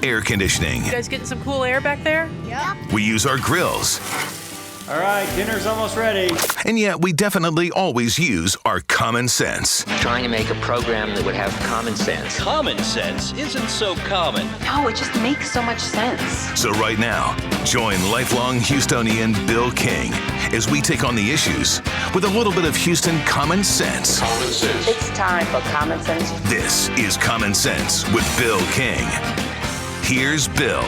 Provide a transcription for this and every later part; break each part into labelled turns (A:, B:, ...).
A: air conditioning.
B: You guys getting some cool air back there?
C: Yep.
A: We use our grills.
D: All right, dinner's almost ready.
A: And yet we definitely always use our common sense.
E: Trying to make a program that would have common sense.
F: Common sense isn't so common.
G: No, it just makes so much sense.
A: So right now, join lifelong Houstonian Bill King as we take on the issues with a little bit of Houston common sense.
H: Common sense.
G: It's time for Common Sense.
A: This is Common Sense with Bill King. Here's Bill.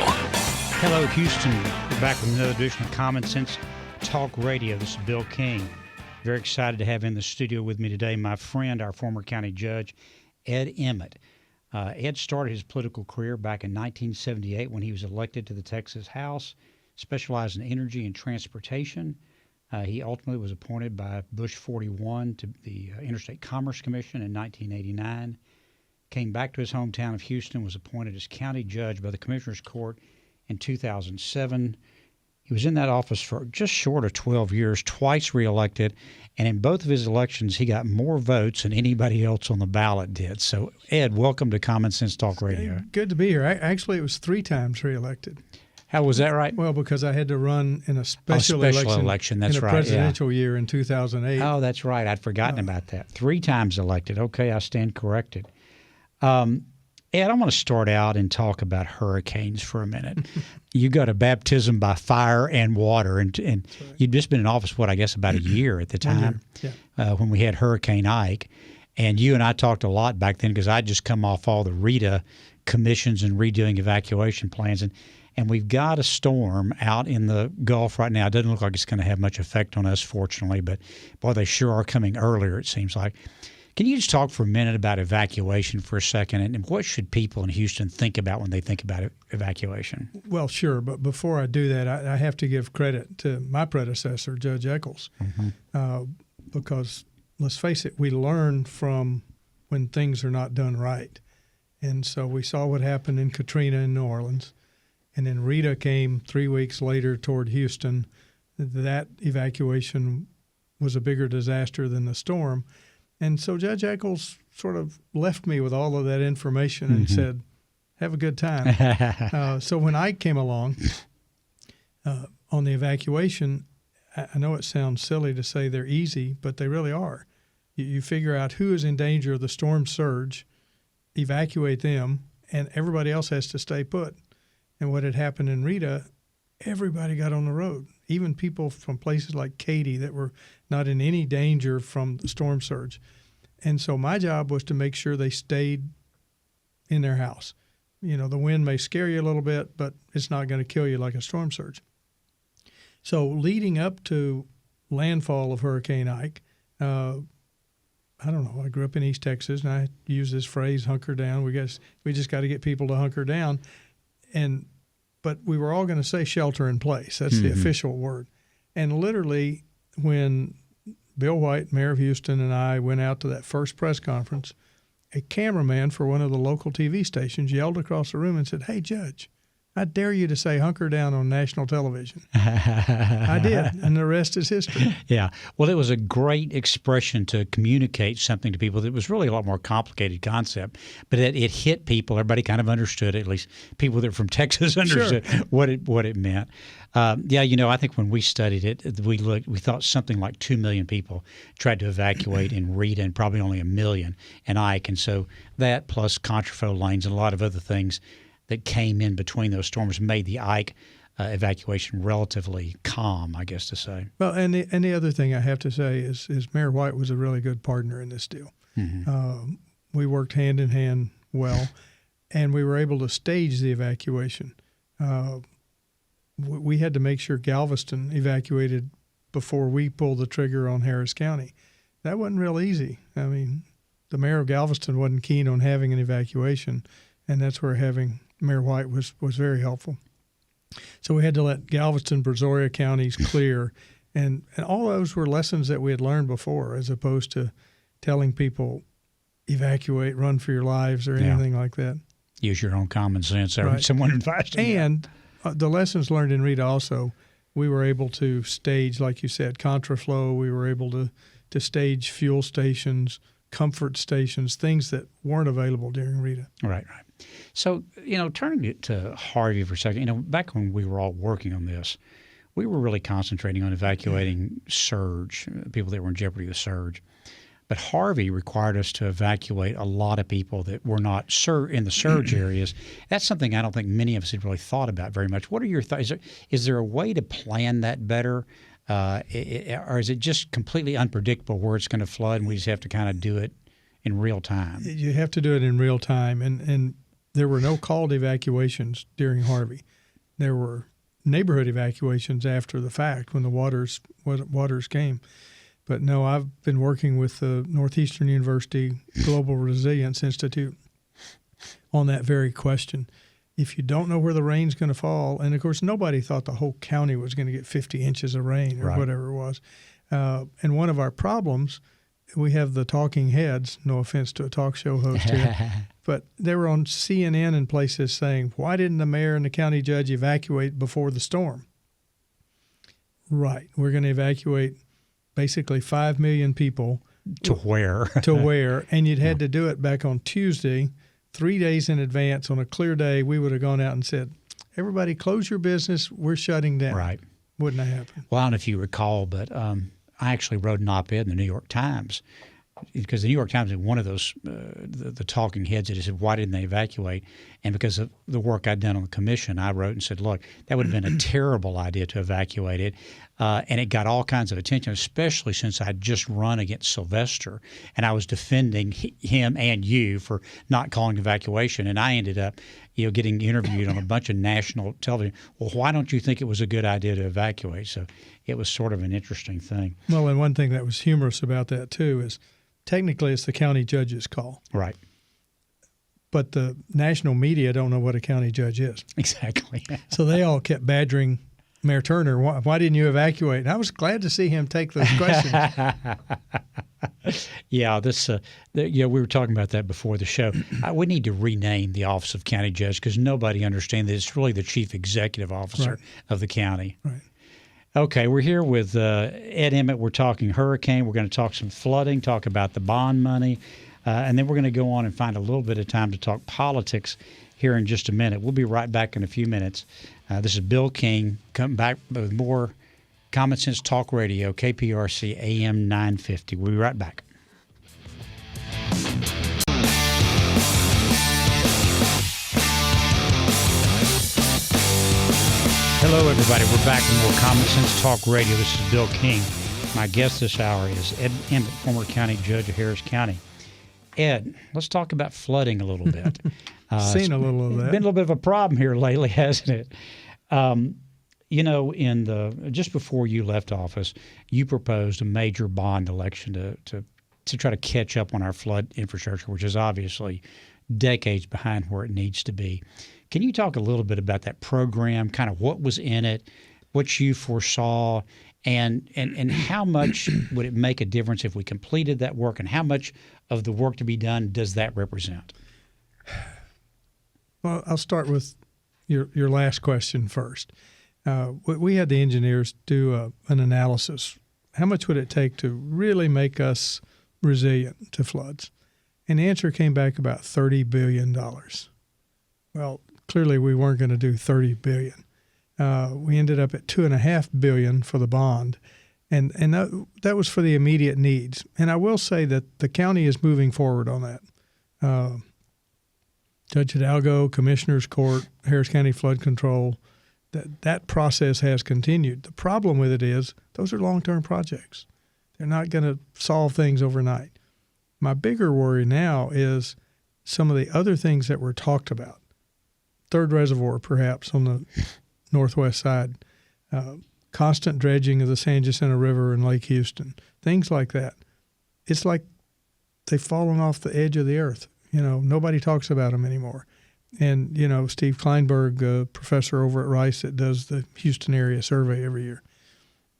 I: Hello, Houston. We're back with another edition of Common Sense Talk Radio. This is Bill King. Very excited to have in the studio with me today my friend, our former county judge, Ed Emmett. Ed started his political career back in 1978 when he was elected to the Texas House, specialized in energy and transportation. He ultimately was appointed by Bush 41 to the Interstate Commerce Commission in 1989. Came back to his hometown of Houston, was appointed as county judge by the Commissioner's Court in 2007. He was in that office for just short of 12 years, twice reelected, and in both of his elections, he got more votes than anybody else on the ballot did. So, Ed, welcome to Common Sense Talk Radio.
J: Good to be here. Actually, it was 3 times reelected.
I: How was that right?
J: Well, because I had to run in a special election
I: that's
J: in a
I: right,
J: presidential year in 2008.
I: Oh, that's right. I'd forgotten about that. 3 times elected. Okay, I stand corrected. Ed, I want to start out and talk about hurricanes for a minute. You got a baptism by fire and water, and
J: right.
I: You'd just been in office, I guess about a year at the time when we had Hurricane Ike. And you and I talked a lot back then because I'd just come off all the RETA commissions and redoing evacuation plans. And we've got a storm out in the Gulf right now. It doesn't look like it's going to have much effect on us, fortunately, but boy, they sure are coming earlier, it seems like. Can you just talk for a minute about evacuation for a second, and what should people in Houston think about when they think about evacuation?
J: Well, sure, but before I do that, I have to give credit to my predecessor, Judge Eccles, because let's face it, we learn from when things are not done right. And so we saw what happened in Katrina in New Orleans, and then Rita came 3 weeks later toward Houston. That evacuation was a bigger disaster than the storm. And so Judge Eccles sort of left me with all of that information and said, have a good time. So when I came along on the evacuation, I know it sounds silly to say they're easy, but they really are. You figure out who is in danger of the storm surge, evacuate them, and everybody else has to stay put. And what had happened in Rita, everybody got on the road, even people from places like Katy that were not in any danger from the storm surge. And so my job was to make sure they stayed in their house. You know, the wind may scare you a little bit, but it's not going to kill you like a storm surge. So leading up to landfall of Hurricane Ike, I don't know, I grew up in East Texas, and I use this phrase, hunker down. We just got to get people to hunker down. But we were all going to say shelter in place. That's the official word. And literally, when Bill White, mayor of Houston, and I went out to that first press conference, a cameraman for one of the local TV stations yelled across the room and said, "Hey, Judge, I dare you to say hunker down on national television." I did, and the rest is history.
I: Yeah. Well, it was a great expression to communicate something to people that was really a lot more complicated concept, but it hit people. Everybody kind of understood it, at least people that are from Texas understood what it meant. I think when we studied it, we thought something like 2 million people tried to evacuate in Rita and probably only 1 million in Ike. And so that plus contraflow lanes and a lot of other things that came in between those storms made the Ike evacuation relatively calm, I guess to say.
J: Well, and the other thing I have to say is Mayor White was a really good partner in this deal. We worked hand in hand well, and we were able to stage the evacuation. We had to make sure Galveston evacuated before we pulled the trigger on Harris County. That wasn't real easy. I mean, the mayor of Galveston wasn't keen on having an evacuation, and that's where having Mayor White was very helpful. So we had to let Galveston, Brazoria counties clear, and all those were lessons that we had learned before, as opposed to telling people evacuate, run for your lives, or anything like that.
I: Use your own common sense. Right. Someone advised you.
J: And the lessons learned in Rita also, we were able to stage, like you said, contraflow. We were able to stage fuel stations, comfort stations, things that weren't available during Rita.
I: Right. So, turning it to Harvey for a second, back when we were all working on this, we were really concentrating on evacuating surge, people that were in jeopardy with surge. But Harvey required us to evacuate a lot of people that were not in the surge areas. That's something I don't think many of us had really thought about very much. What are your thoughts? Is there a way to plan that better? Or is it just completely unpredictable where it's going to flood and we just have to kind of do it in real time?
J: You have to do it in real time. And there were no called evacuations during Harvey. There were neighborhood evacuations after the fact when the waters came. But no, I've been working with the Northeastern University Global Resilience Institute on that very question. If you don't know where the rain's going to fall, and of course nobody thought the whole county was going to get 50 inches of rain or whatever it was. And one of our problems, we have the talking heads, no offense to a talk show host here, but they were on CNN and places saying, why didn't the mayor and the county judge evacuate before the storm? Right, we're going to evacuate basically 5 million people.
I: To where?
J: To where. And you'd had to do it back on Tuesday, 3 days in advance. On a clear day, we would have gone out and said, everybody close your business. We're shutting down.
I: Right.
J: Wouldn't have happened.
I: Well, I don't know if you recall, but I actually wrote an op-ed in the New York Times because the New York Times had one of those, the talking heads that said, why didn't they evacuate? And because of the work I'd done on the commission, I wrote and said, look, that would have been a terrible idea to evacuate it. And it got all kinds of attention, especially since I had just run against Sylvester, and I was defending him and you for not calling evacuation. And I ended up, getting interviewed on a bunch of national television. Well, why don't you think it was a good idea to evacuate? So it was sort of an interesting thing.
J: Well, and one thing that was humorous about that, too, is technically it's the county judge's call.
I: Right.
J: But the national media don't know what a county judge is.
I: Exactly.
J: So they all kept badgering Mayor Turner, why didn't you evacuate? And I was glad to see him take those questions.
I: Yeah, we were talking about that before the show. We need to rename the Office of County Judge because nobody understands that it's really the Chief Executive Officer of the county.
J: Right.
I: Okay, we're here with Ed Emmett. We're talking hurricane. We're going to talk some flooding, talk about the bond money, and then we're going to go on and find a little bit of time to talk politics here in just a minute. We'll be right back in a few minutes. This is Bill King coming back with more Common Sense Talk Radio, KPRC AM 950. We'll be right back. Hello, everybody. We're back with more Common Sense Talk Radio. This is Bill King. My guest this hour is Ed Emmett, former county judge of Harris County. Ed, let's talk about flooding a little bit.
J: Seen a little of that.
I: It's been a little bit of a problem here lately, hasn't it? Just before you left office, you proposed a major bond election to try to catch up on our flood infrastructure, which is obviously decades behind where it needs to be. Can you talk a little bit about that program, kind of what was in it, what you foresaw, and how much would it make a difference if we completed that work, and how much of the work to be done does that represent?
J: Well, I'll start with your last question first. We had the engineers do an analysis. How much would it take to really make us resilient to floods? And the answer came back about $30 billion. Well, clearly we weren't going to do $30 billion. We ended up at $2.5 billion for the bond, and that was for the immediate needs. And I will say that the county is moving forward on that. Judge Hidalgo, Commissioner's Court, Harris County Flood Control, that process has continued. The problem with it is those are long-term projects. They're not going to solve things overnight. My bigger worry now is some of the other things that were talked about. Third reservoir, perhaps, on the northwest side, constant dredging of the San Jacinto River and Lake Houston, things like that. It's like they've fallen off the edge of the earth. Nobody talks about them anymore. And, Steve Kleinberg, a professor over at Rice that does the Houston area survey every year,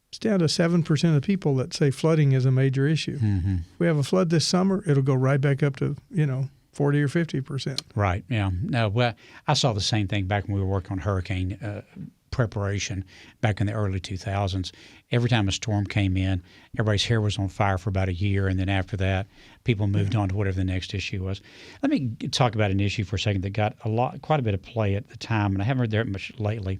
J: it's down to 7% of people that say flooding is a major issue. Mm-hmm. If we have a flood this summer, it'll go right back up to, 40 or 50%.
I: Right, yeah. No, well, I saw the same thing back when we were working on Hurricane preparation back in the early 2000s. Every time a storm came in, everybody's hair was on fire for about a year, and then after that, people moved on to whatever the next issue was. Let me talk about an issue for a second that got quite a bit of play at the time, and I haven't heard that much lately.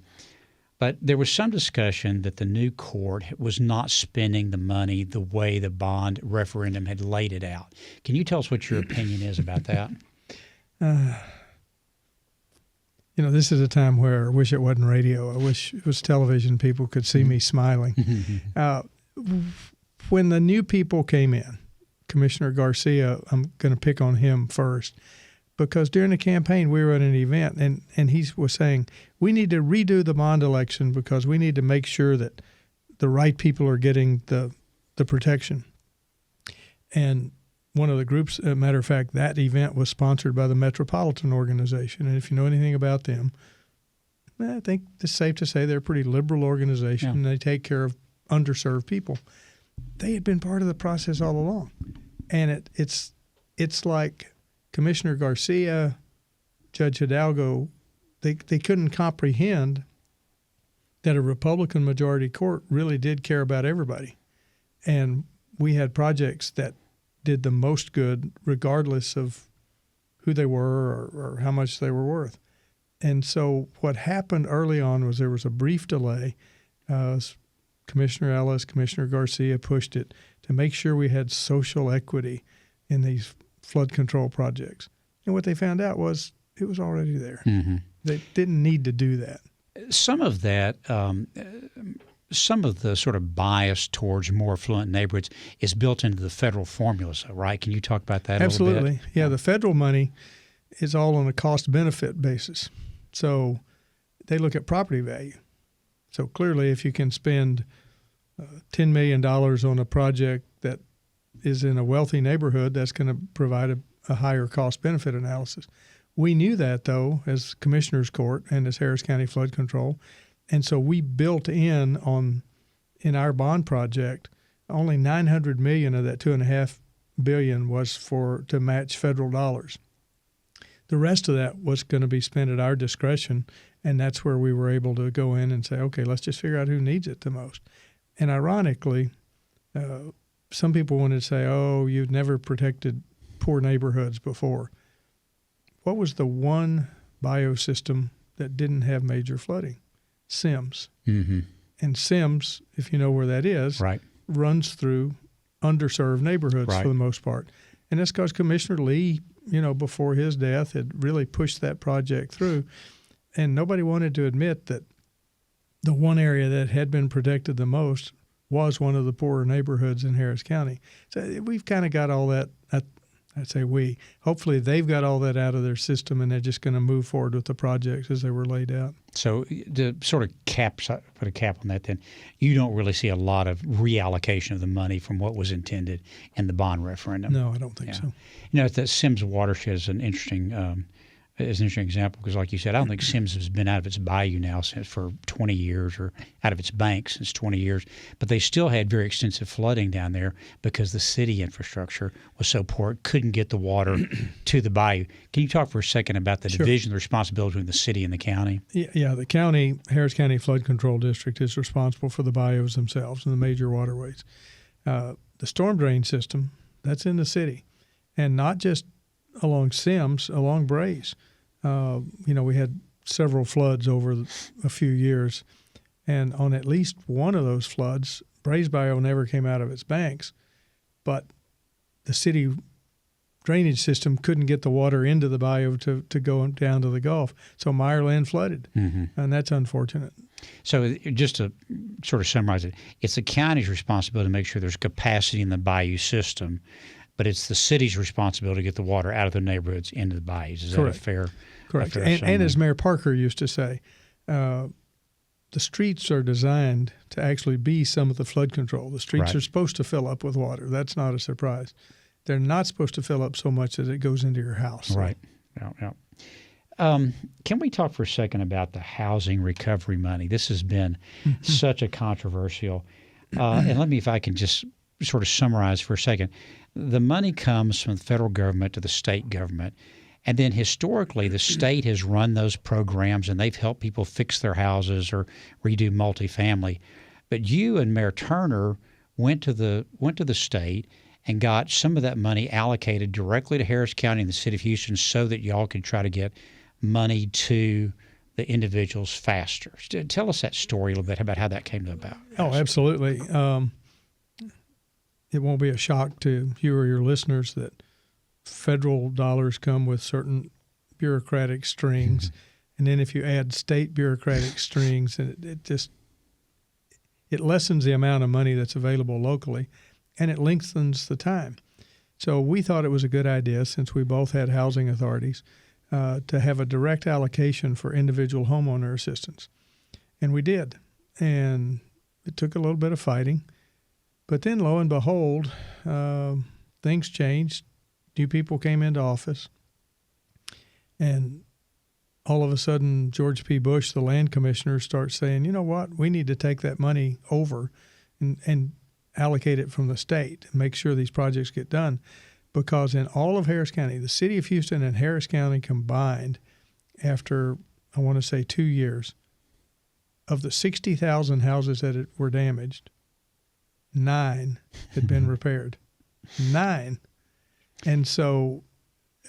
I: But there was some discussion that the new court was not spending the money the way the bond referendum had laid it out. Can you tell us what your opinion is about that?
J: This is a time where I wish it wasn't radio. I wish it was television. People could see me smiling. When the new people came in, Commissioner Garcia, I'm going to pick on him first, because during the campaign we were at an event and he was saying, we need to redo the bond election because we need to make sure that the right people are getting the protection. And one of the groups, as a matter of fact, that event was sponsored by the Metropolitan Organization. And if you know anything about them, I think it's safe to say they're a pretty liberal organization. And they take care of underserved people. They had been part of the process all along. And it's like Commissioner Garcia, Judge Hidalgo, they couldn't comprehend that a Republican majority court really did care about everybody. And we had projects that did the most good regardless of who they were or how much they were worth. And so what happened early on was there was a brief delay. Commissioner Ellis, Commissioner Garcia pushed it to make sure we had social equity in these flood control projects. And what they found out was it was already there. Mm-hmm. They didn't need to do that.
I: Some of that, some of the sort of bias towards more affluent neighborhoods is built into the federal formulas, right? Can you talk about that a little bit?
J: Absolutely. Yeah, the federal money is all on a cost-benefit basis. So they look at property value. So clearly if you can spend $10 million on a project that is in a wealthy neighborhood, that's going to provide a higher cost-benefit analysis. We knew that, though, as Commissioner's Court and as Harris County Flood Control. And so we built in our bond project, only $900 million of that $2.5 billion was to match federal dollars. The rest of that was going to be spent at our discretion, and that's where we were able to go in and say, okay, let's just figure out who needs it the most. And ironically, some people wanted to say, oh, you've never protected poor neighborhoods before. What was the one biosystem that didn't have major flooding? Sims. Mm-hmm. And Sims, if you know where that is,
I: right,
J: runs through underserved neighborhoods
I: right,
J: for the most part. And that's because Commissioner Lee, before his death, had really pushed that project through. And nobody wanted to admit that the one area that had been protected the most was one of the poorer neighborhoods in Harris County. So we've kind of got all that. I'd say we. Hopefully they've got all that out of their system and they're just going to move forward with the projects as they were laid out.
I: So to sort of put a cap on that then, you don't really see a lot of reallocation of the money from what was intended in the bond referendum?
J: No, I don't think so.
I: The Sims watershed is an interesting example because, like you said, I don't think Sims has been out of its bayou now for 20 years or out of its bank since 20 years. But they still had very extensive flooding down there because the city infrastructure was so poor it couldn't get the water to the bayou. Can you talk for a second about the division of the responsibility between the city and the county?
J: Yeah, the county, Harris County Flood Control District, is responsible for the bayous themselves and the major waterways. The storm drain system, that's in the city. And not just along Sims, along Braze. We had several floods over a few years, and on at least one of those floods, Braze Bayou never came out of its banks, but the city drainage system couldn't get the water into the bayou to go down to the Gulf, so Meyerland flooded, and that's unfortunate.
I: So just to sort of summarize it, it's the county's responsibility to make sure there's capacity in the bayou system, but it's the city's responsibility to get the water out of the neighborhoods into the bayous. Is
J: Correct.
I: That a fair?
J: Correct. And as Mayor Parker used to say, the streets are designed to actually be some of the flood control. The streets are supposed to fill up with water. That's not a surprise. They're not supposed to fill up so much that it goes into your house.
I: Right. Yeah. Can we talk for a second about the housing recovery money? This has been such a controversial. And let me, if I can just sort of summarize for a second. The money comes from the federal government to the state government, And then historically, the state has run those programs, and they've helped people fix their houses or redo multifamily. But you and Mayor Turner went to the state and got some of that money allocated directly to Harris County and the city of Houston so that y'all could try to get money to the individuals faster. Tell us that story a little bit about how that came about.
J: Oh, absolutely. It won't be a shock to you or your listeners that federal dollars come with certain bureaucratic strings. And then if you add state bureaucratic strings, it lessens the amount of money that's available locally, and it lengthens the time. So we thought it was a good idea, since we both had housing authorities, to have a direct allocation for individual homeowner assistance. And we did. And it took a little bit of fighting. But then, lo and behold, things changed. New people came into office. And all of a sudden, George P. Bush, the land commissioner, starts saying, you know what, we need to take that money over and allocate it from the state and make sure these projects get done. Because in all of Harris County, the city of Houston and Harris County combined, after, I want to say, 2 years, of the 60,000 houses that were damaged, 9 had been repaired. 9. And so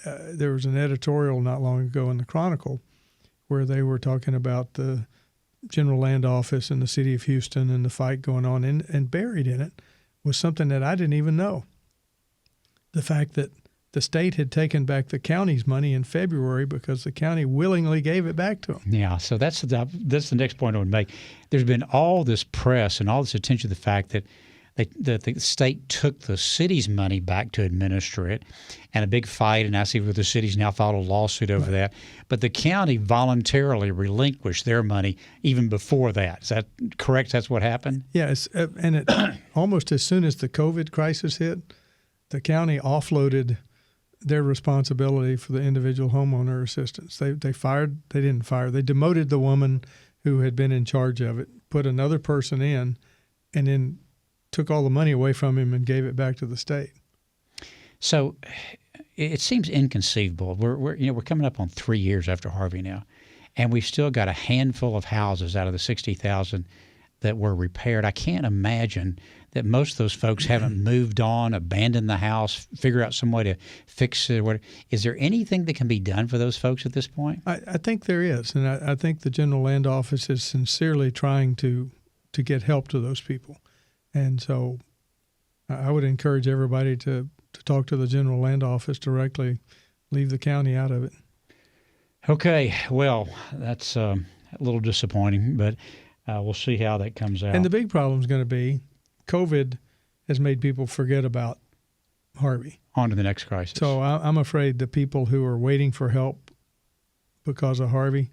J: there was an editorial not long ago in the Chronicle where they were talking about the General Land Office and the city of Houston and the fight going on. And buried in it was something that I didn't even know. The fact that the state had taken back the county's money in February because the county willingly gave it back to them.
I: Yeah, so that's the next point I would make. There's been all this press and all this attention to the fact that the state took the city's money back to administer it, and a big fight, and I see where the city's now filed a lawsuit over that. But the county voluntarily relinquished their money even before that. Is that correct? That's what happened?
J: Yes, and it almost as soon as the COVID crisis hit, the county offloaded their responsibility for the individual homeowner assistance. They demoted the woman who had been in charge of it, put another person in, and then took all the money away from him and gave it back to the state.
I: So it seems inconceivable. We're coming up on 3 years after Harvey now, and we've still got a handful of houses out of the 60,000 that were repaired. I can't imagine that most of those folks haven't moved on, abandoned the house, figure out some way to fix it. Is there anything that can be done for those folks at this point?
J: I think there is, and I think the General Land Office is sincerely trying to get help to those people. And so I would encourage everybody to talk to the General Land Office directly, leave the county out of it.
I: Okay, well, that's a little disappointing, but we'll see how that comes out.
J: And the big problem is going to be COVID has made people forget about Harvey.
I: On to the next crisis.
J: So I'm afraid the people who are waiting for help because of Harvey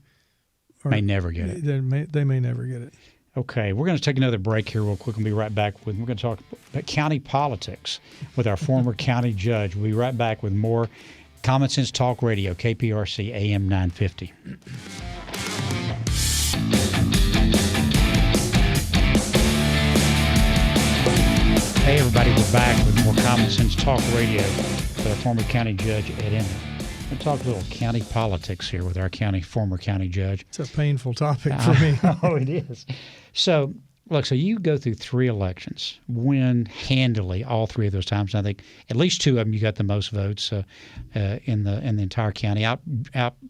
I: may never get it.
J: They may never get it.
I: Okay, we're going to take another break here real quick and be right back. We're going to talk about county politics with our former county judge. We'll be right back with more Common Sense Talk Radio, KPRC AM 950. Hey, everybody, we're back with more Common Sense Talk Radio with our former county judge, Ed Emmett. We're going to talk a little county politics here with our former county judge.
J: It's a painful topic for me.
I: Oh, it is. So, look, so you go through 3 elections, win handily all 3 of those times. And I think at least 2 of them you got the most votes in the entire county, out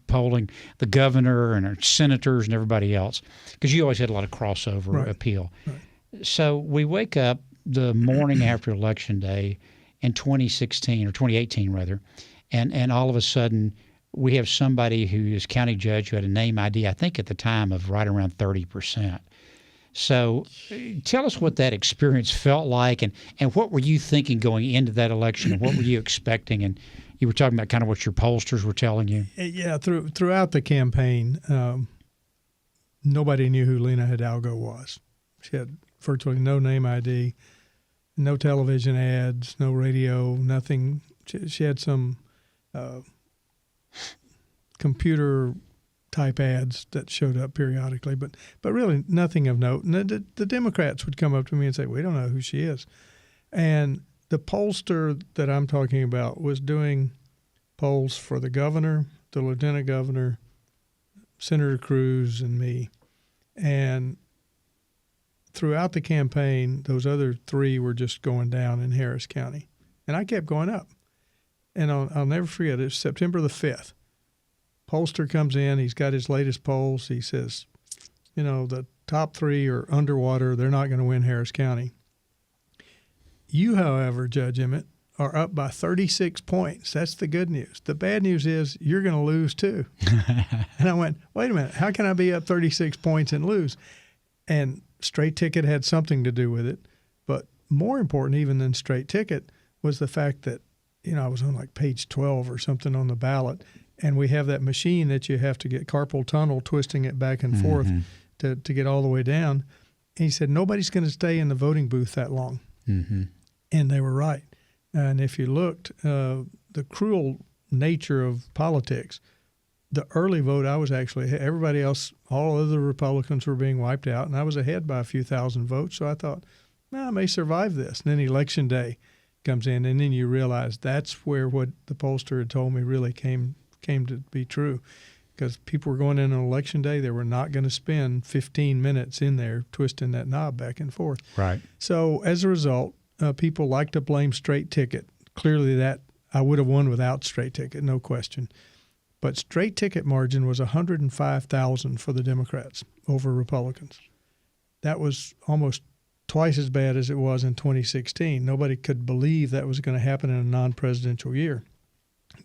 I: polling the governor and our senators and everybody else, because you always had a lot of crossover appeal. Right. So we wake up the morning after Election Day in 2016 or 2018 rather, and all of a sudden we have somebody who is county judge who had a name ID, I think at the time, of right around 30%. So tell us what that experience felt like, and what were you thinking going into that election, and what were you expecting? And you were talking about kind of what your pollsters were telling you.
J: Yeah, throughout the campaign, nobody knew who Lena Hidalgo was. She had virtually no name ID, no television ads, no radio, nothing. She had some computer type ads that showed up periodically, but really nothing of note. And the Democrats would come up to me and say, "We don't know who she is." And the pollster that I'm talking about was doing polls for the governor, the lieutenant governor, Senator Cruz, and me. And throughout the campaign, those other three were just going down in Harris County. And I kept going up. And I'll never forget, it's September the 5th. Pollster comes in. He's got his latest polls. He says, the top three are underwater. They're not going to win Harris County. You, however, Judge Emmett, are up by 36 points. That's the good news. The bad news is you're going to lose too. And I went, wait a minute, how can I be up 36 points and lose? And straight ticket had something to do with it. But more important even than straight ticket was the fact that, I was on like page 12 or something on the ballot, and we have that machine that you have to get carpal tunnel twisting it back and forth to get all the way down. And he said, nobody's going to stay in the voting booth that long. Mm-hmm. And they were right. And if you looked, the cruel nature of politics, the early vote, I was actually, everybody else, all other Republicans were being wiped out, and I was ahead by a few thousand votes. So I thought, I may survive this. And then Election Day comes in, and then you realize that's where what the pollster had told me really came to be true. Because people were going in on Election Day, they were not going to spend 15 minutes in there twisting that knob back and forth.
I: Right.
J: So as a result, people like to blame straight ticket. Clearly that I would have won without straight ticket, no question. But straight ticket margin was 105,000 for the Democrats over Republicans. That was almost twice as bad as it was in 2016. Nobody could believe that was going to happen in a non-presidential year,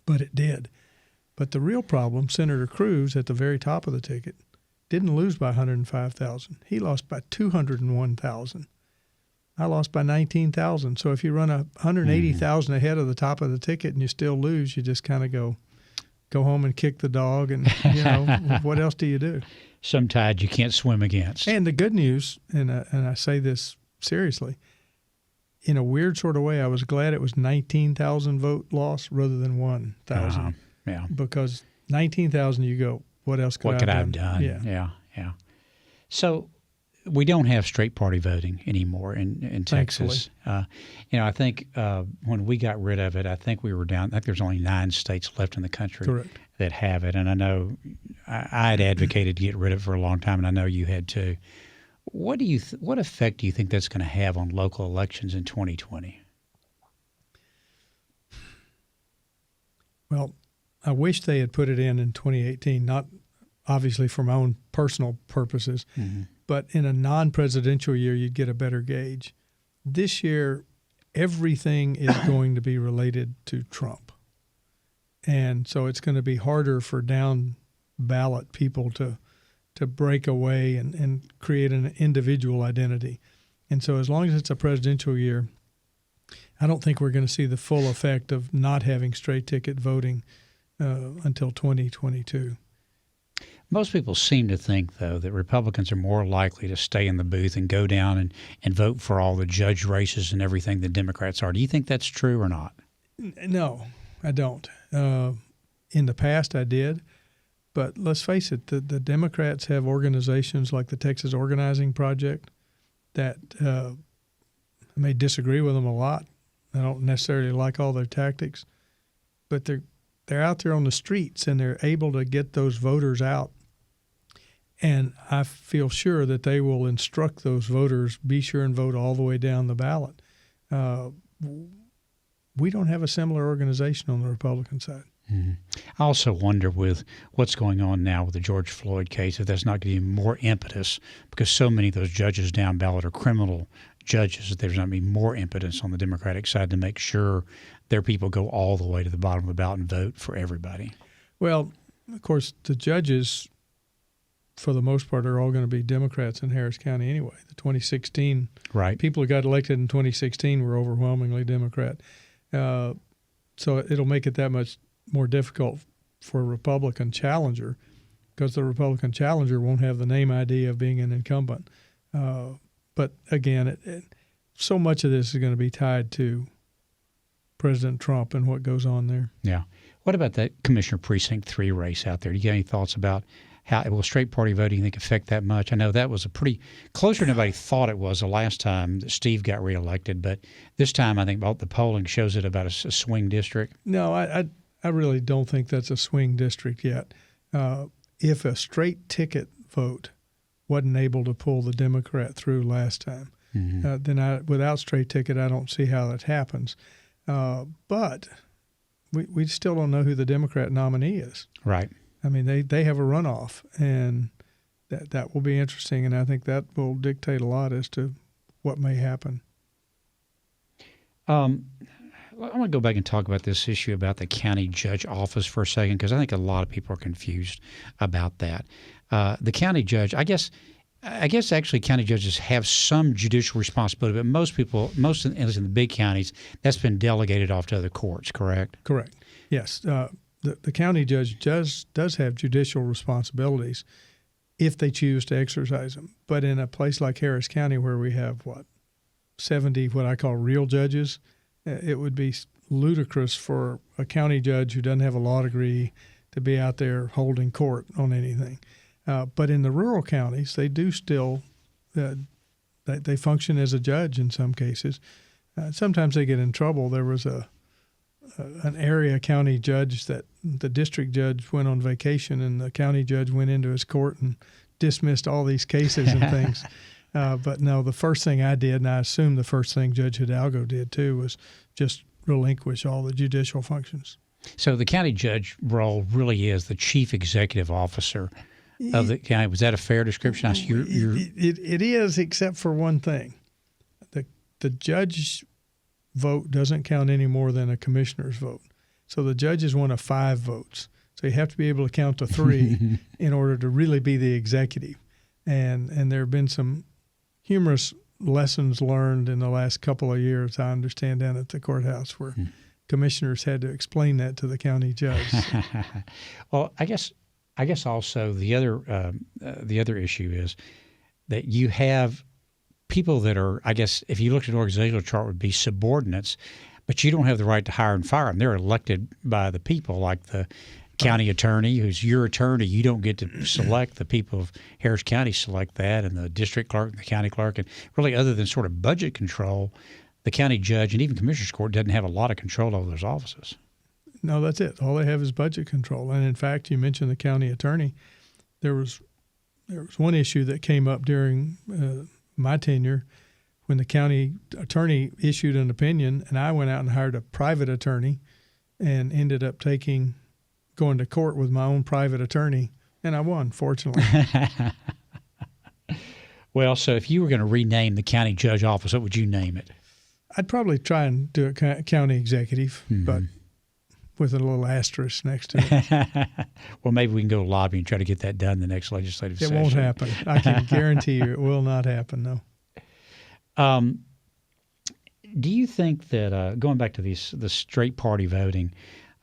J: but it did. But the real problem, Senator Cruz at the very top of the ticket, didn't lose by 105,000. He lost by 201,000. I lost by 19,000. So if you run 180,000 ahead of the top of the ticket and you still lose, you just kind of go home and kick the dog, and what else do you do?
I: Some tide you can't swim against.
J: And the good news, and I say this seriously, in a weird sort of way, I was glad it was 19,000 vote loss rather than 1,000.
I: Yeah.
J: Because 19,000, you go, what else could I have done?
I: Yeah. So we don't have straight party voting anymore in Texas. I think when we got rid of it, I think we were down. I think there's only 9 states left in the country
J: Correct.
I: that have it. And I know I had advocated to get rid of it for a long time, and I know you had too. What effect do you think that's going to have on local elections in 2020?
J: Well, I wish they had put it in 2018, not obviously for my own personal purposes, but in a non-presidential year, you'd get a better gauge. This year, everything is going to be related to Trump. And so it's going to be harder for down-ballot people to break away and create an individual identity. And so as long as it's a presidential year, I don't think we're going to see the full effect of not having straight ticket voting until 2022.
I: Most people seem to think, though, that Republicans are more likely to stay in the booth and go down and vote for all the judge races and everything than Democrats are. Do you think that's true or not?
J: No, I don't. In the past, I did. But let's face it, the Democrats have organizations like the Texas Organizing Project that I may disagree with them a lot. I don't necessarily like all their tactics, but they're out there on the streets and they're able to get those voters out. And I feel sure that they will instruct those voters, be sure and vote all the way down the ballot. We don't have a similar organization on the Republican side.
I: Mm-hmm. I also wonder with what's going on now with the George Floyd case, if that's not going to be more impetus, because so many of those judges down ballot are criminal judges, that there's not going to be more impetus on the Democratic side to make sure their people go all the way to the bottom of the ballot and vote for everybody.
J: Well, of course, the judges, for the most part, are all going to be Democrats in Harris County anyway. The 2016 people who got elected in 2016 were overwhelmingly Democrat. So it'll make it that much more difficult for a Republican challenger because the Republican challenger won't have the name ID of being an incumbent. But again, so much of this is going to be tied to President Trump and what goes on there.
I: Yeah. What about that Commissioner Precinct 3 race out there? Do you get any thoughts about how will straight party voting, you think, affect that much? I know that was a pretty closer than anybody thought it was the last time that Steve got reelected, but this time I think the polling shows it about a swing district.
J: No, I really don't think that's a swing district yet. If a straight ticket vote wasn't able to pull the Democrat through last time, then without straight ticket, I don't see how that happens. But we still don't know who the Democrat nominee is.
I: Right.
J: I mean, they have a runoff, and that will be interesting, and I think that will dictate a lot as to what may happen.
I: I want to go back and talk about this issue about the county judge office for a second, because I think a lot of people are confused about that. The county judge, I guess actually county judges have some judicial responsibility, but most in the big counties, that's been delegated off to other courts, correct?
J: Correct. Yes. The county judge does have judicial responsibilities if they choose to exercise them. But in a place like Harris County, where we have, 70 what I call real judges, it would be ludicrous for a county judge who doesn't have a law degree to be out there holding court on anything. But in the rural counties, they do still they function as a judge in some cases. Sometimes they get in trouble. There was an area county judge that the district judge went on vacation, and the county judge went into his court and dismissed all these cases and things. But no, the first thing I did, and I assume the first thing Judge Hidalgo did too, was just relinquish all the judicial functions.
I: So the county judge role really is the chief executive officer of the county. Was that a fair description?
J: It is, except for one thing. The judge vote doesn't count any more than a commissioner's vote. So the judge is one of 5 votes. So you have to be able to count to 3 in order to really be the executive. And there have been some humorous lessons learned in the last couple of years, I understand, down at the courthouse, where commissioners had to explain that to the county judge.
I: Well, I guess also the other issue is that you have people that are, I guess, if you looked at an organizational chart, would be subordinates, but you don't have the right to hire and fire them. They're elected by the people, like the county attorney, who's your attorney. You don't get to select. The people of Harris County select that, and the district clerk, the county clerk. And really, other than sort of budget control, the county judge and even commissioner's court doesn't have a lot of control over those offices.
J: No, that's it. All they have is budget control. And in fact, you mentioned the county attorney. There was one issue that came up during my tenure when the county attorney issued an opinion, and I went out and hired a private attorney and ended up going to court with my own private attorney, and I won, fortunately.
I: Well, so if you were going to rename the county judge office, what would you name it?
J: I'd probably try and do it county executive, but with a little asterisk next to it.
I: Well, maybe we can go to lobby and try to get that done the next legislative session.
J: It won't happen. I can guarantee you it will not happen, no.
I: Do you think that, going back to the straight party voting,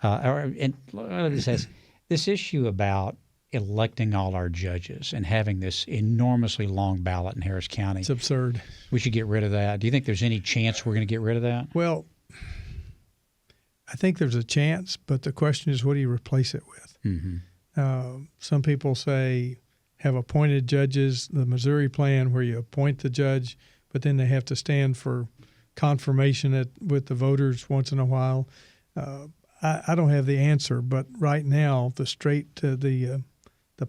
I: this issue about electing all our judges and having this enormously long ballot in Harris County.
J: It's absurd.
I: We should get rid of that. Do you think there's any chance we're going to get rid of that?
J: Well, I think there's a chance, but the question is, what do you replace it with? Some people say have appointed judges, the Missouri plan where you appoint the judge, but then they have to stand for confirmation with the voters once in a while. I don't have the answer, but right now the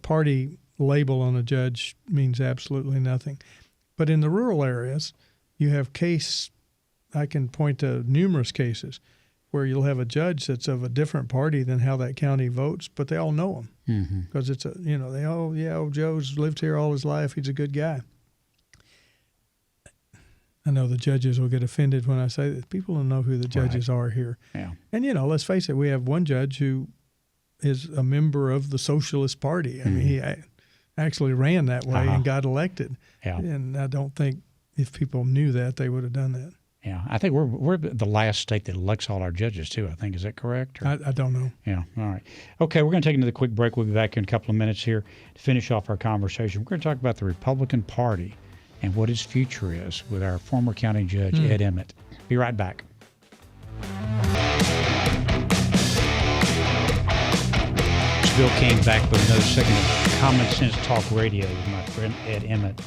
J: party label on a judge means absolutely nothing. But in the rural areas, you have I can point to numerous cases where you'll have a judge that's of a different party than how that county votes, but they all know him because it's Joe's lived here all his life. He's a good guy. I know the judges will get offended when I say that. People don't know who the judges are here.
I: Yeah.
J: And, let's face it, we have one judge who is a member of the Socialist Party. I mean, he actually ran that way and got elected. Yeah. And I don't think if people knew that, they would have done that.
I: Yeah. I think we're the last state that elects all our judges, too, I think. Is that correct?
J: I don't know.
I: Yeah. All right. Okay, we're going to take another quick break. We'll be back in a couple of minutes here to finish off our conversation. We're going to talk about the Republican Party and what its future is with our former county judge, Ed Emmett. Be right back. It's Bill King back with another segment of Common Sense Talk Radio with my friend Ed Emmett.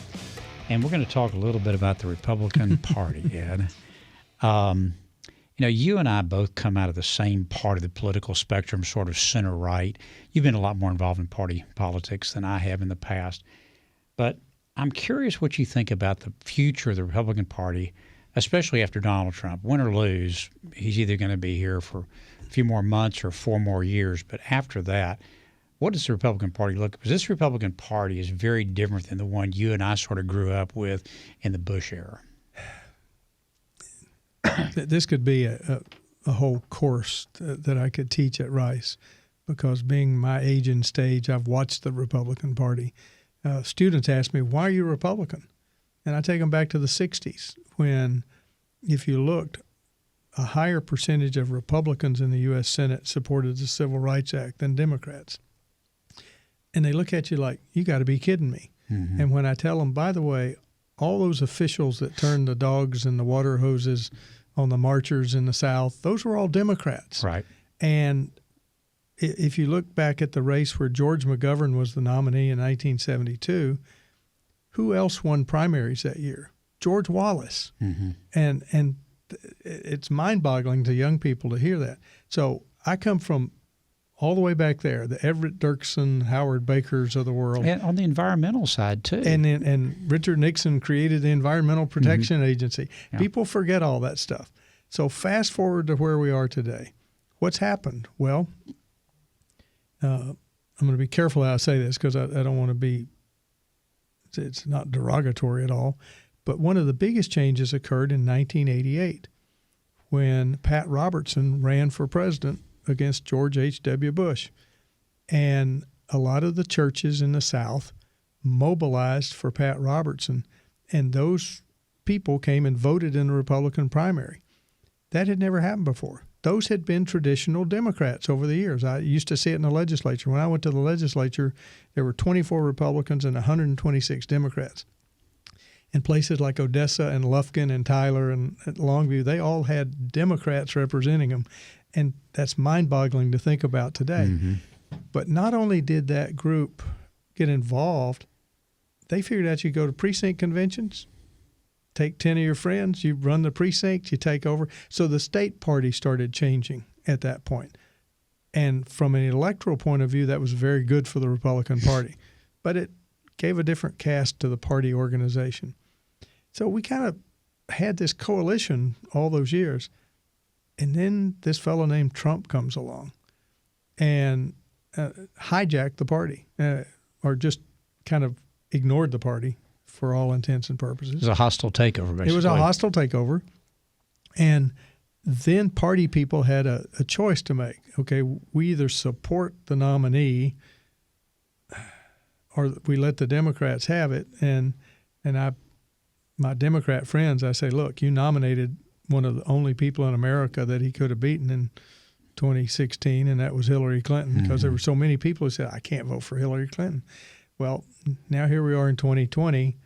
I: And we're going to talk a little bit about the Republican Party, Ed. You and I both come out of the same part of the political spectrum, sort of center right. You've been a lot more involved in party politics than I have in the past. But I'm curious what you think about the future of the Republican Party, especially after Donald Trump. Win or lose, he's either going to be here for a few more months or 4 more years. But after that, what does the Republican Party look? Because this Republican Party is very different than the one you and I sort of grew up with in the Bush era.
J: This could be a whole course that I could teach at Rice, because being my age and stage, I've watched the Republican Party. Students ask me, why are you a Republican? And I take them back to the 60s when, if you looked, a higher percentage of Republicans in the U.S. Senate supported the Civil Rights Act than Democrats. And they look at you like, you got to be kidding me. Mm-hmm. And when I tell them, by the way, all those officials that turned the dogs and the water hoses on the marchers in the South, those were all Democrats.
I: Right.
J: And if you look back at the race where George McGovern was the nominee in 1972, who else won primaries that year? George Wallace. Mm-hmm. And it's mind-boggling to young people to hear that. So I come from all the way back there, the Everett Dirksen, Howard Bakers of the world.
I: And on the environmental side, too.
J: And Richard Nixon created the Environmental Protection mm-hmm. Agency. Yeah. People forget all that stuff. So fast forward to where we are today. What's happened? Well, I'm going to be careful how I say this because I don't want to be – it's not derogatory at all. But one of the biggest changes occurred in 1988 when Pat Robertson ran for president against George H.W. Bush. And a lot of the churches in the South mobilized for Pat Robertson, and those people came and voted in the Republican primary. That had never happened before. Those had been traditional Democrats over the years. I used to see it in the legislature. When I went to the legislature, there were 24 Republicans and 126 Democrats. In places like Odessa and Lufkin and Tyler and Longview, they all had Democrats representing them. And that's mind-boggling to think about today. Mm-hmm. But not only did that group get involved, they figured out you go to precinct conventions, take 10 of your friends, you run the precinct, you take over. So the state party started changing at that point. And from an electoral point of view, that was very good for the Republican Party. But it gave a different cast to the party organization. So we kind of had this coalition all those years. And then this fellow named Trump comes along and hijacked the party or just kind of ignored the party for all intents and purposes.
I: It was a hostile takeover, basically.
J: It was a hostile takeover. And then party people had a choice to make. Okay, we either support the nominee or we let the Democrats have it. And my Democrat friends, I say, look, you nominated one of the only people in America that he could have beaten in 2016, and that was Hillary Clinton, because there were so many people who said, I can't vote for Hillary Clinton. Well, now here we are in 2020,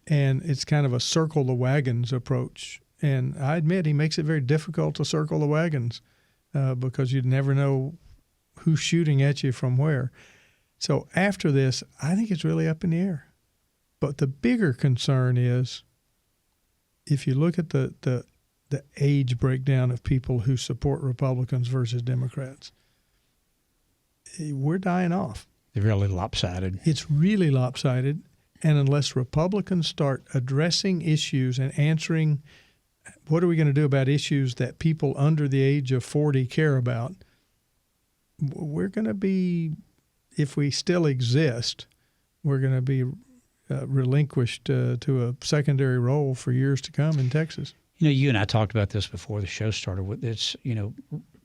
J: and it's kind of a circle the wagons approach. And I admit he makes it very difficult to circle the wagons because you'd never know who's shooting at you from where. So after this, I think it's really up in the air. But the bigger concern is if you look at the age breakdown of people who support Republicans versus Democrats, we're dying off.
I: They're really lopsided.
J: It's really lopsided. And unless Republicans start addressing issues and answering what are we going to do about issues that people under the age of 40 care about, we're going to be, if we still exist, we're going to be relinquished to a secondary role for years to come in Texas.
I: You and I talked about this before the show started. It's,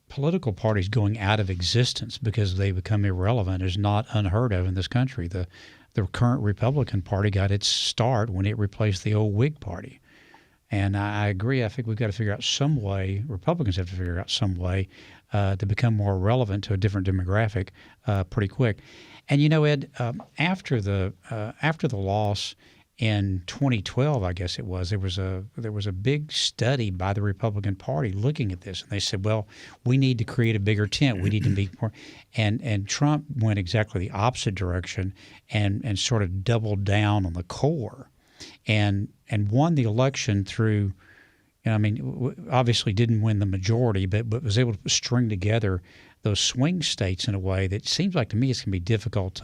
I: political parties going out of existence because they become irrelevant is not unheard of in this country. The current Republican Party got its start when it replaced the old Whig Party. And I agree. I think we've got to figure out some way, Republicans have to figure out some way to become more relevant to a different demographic pretty quick. And, Ed, after the loss in 2012, I guess it was, there was a big study by the Republican Party looking at this, and they said, well, we need to create a bigger tent. We need to be more, and Trump went exactly the opposite direction and sort of doubled down on the core, and won the election through, I mean, obviously didn't win the majority, but was able to string together those swing states in a way that seems like to me it's going to be difficult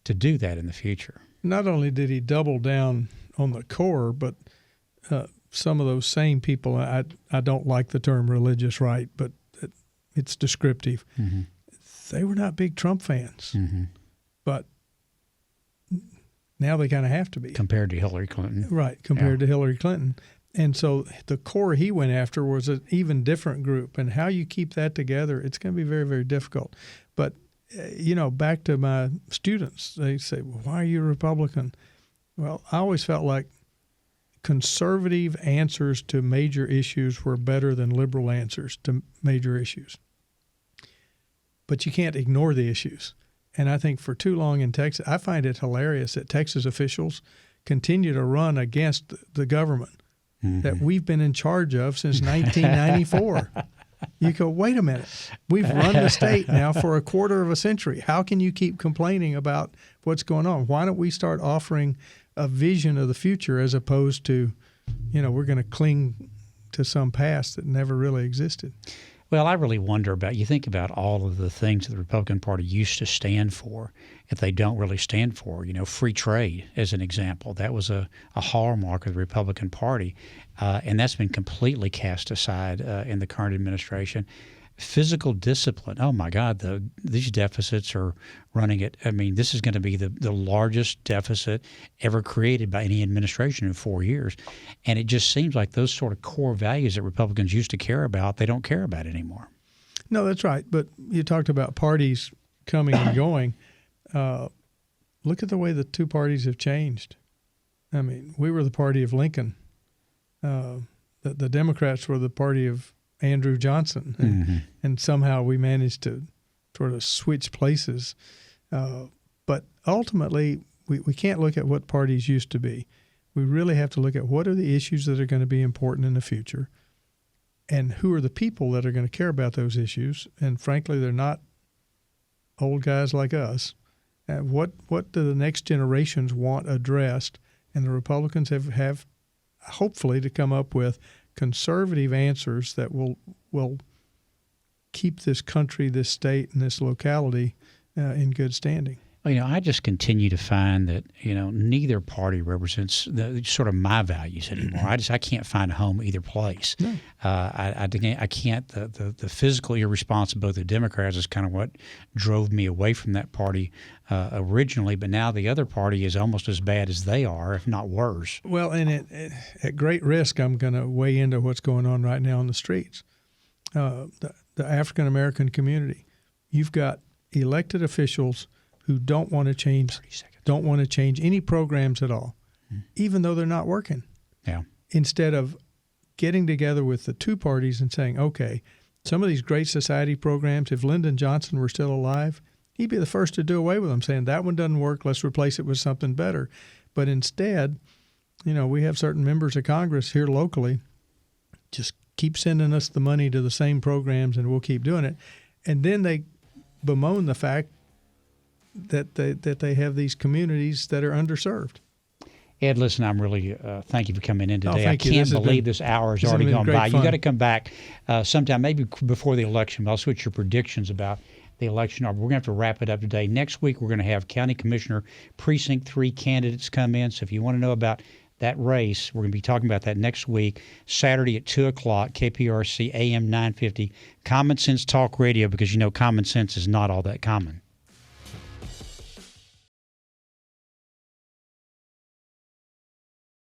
I: to do that in the future.
J: Not only did he double down on the core, but some of those same people, I don't like the term religious right, but it's descriptive. Mm-hmm. They were not big Trump fans, mm-hmm. but now they kind of have to be.
I: Compared to Hillary Clinton.
J: Right, compared to Hillary Clinton. And so the core he went after was an even different group. And how you keep that together, it's going to be very, very difficult. But, back to my students, they say, well, why are you a Republican? Well, I always felt like conservative answers to major issues were better than liberal answers to major issues. But you can't ignore the issues. And I think for too long in Texas, I find it hilarious that Texas officials continue to run against the government that we've been in charge of since 1994. You go, wait a minute. We've run the state now for a quarter of a century. How can you keep complaining about what's going on? Why don't we start offering a vision of the future as opposed to, we're going to cling to some past that never really existed?
I: Well, I really wonder you think about all of the things that the Republican Party used to stand for, if they don't really stand for. Free trade, as an example. That was a hallmark of the Republican Party, and that's been completely cast aside in the current administration. Physical discipline. Oh, my God, these deficits are running at, this is going to be the largest deficit ever created by any administration in 4 years. And it just seems like those sort of core values that Republicans used to care about, they don't care about anymore.
J: No, that's right. But you talked about parties coming and going. Look at the way the two parties have changed. We were the party of Lincoln. The Democrats were the party of Andrew Johnson, and somehow we managed to sort of switch places. But ultimately, we can't look at what parties used to be. We really have to look at what are the issues that are going to be important in the future, and who are the people that are going to care about those issues. And frankly, they're not old guys like us. What do the next generations want addressed? And the Republicans have hopefully to come up with conservative answers that will keep this country, this state, and this locality in good standing.
I: I just continue to find that, neither party represents sort of my values anymore. I can't find a home either place. No. I can't. The physical irresponsibility of the Democrats is kind of what drove me away from that party originally. But now the other party is almost as bad as they are, if not worse.
J: Well, and at great risk, I'm going to weigh into what's going on right now on the streets. The African American community. You've got elected officials who don't want to change any programs at all, even though they're not working.
I: Yeah.
J: Instead of getting together with the two parties and saying, okay, some of these great society programs, if Lyndon Johnson were still alive, he'd be the first to do away with them, saying that one doesn't work, let's replace it with something better. But instead, we have certain members of Congress here locally just keep sending us the money to the same programs and we'll keep doing it. And then they bemoan the fact that they have these communities that are underserved.
I: Ed, listen, I'm really thank you for coming in today. I
J: Thank you.
I: can't believe this hour has already gone by. You got to come back sometime, maybe before the election. But I'll switch your predictions about the election. We're going to have to wrap it up today. Next week, we're going to have County Commissioner Precinct 3 candidates come in. So if you want to know about that race, we're going to be talking about that next week, Saturday at 2 o'clock, KPRC AM 950, Common Sense Talk Radio, because common sense is not all that common.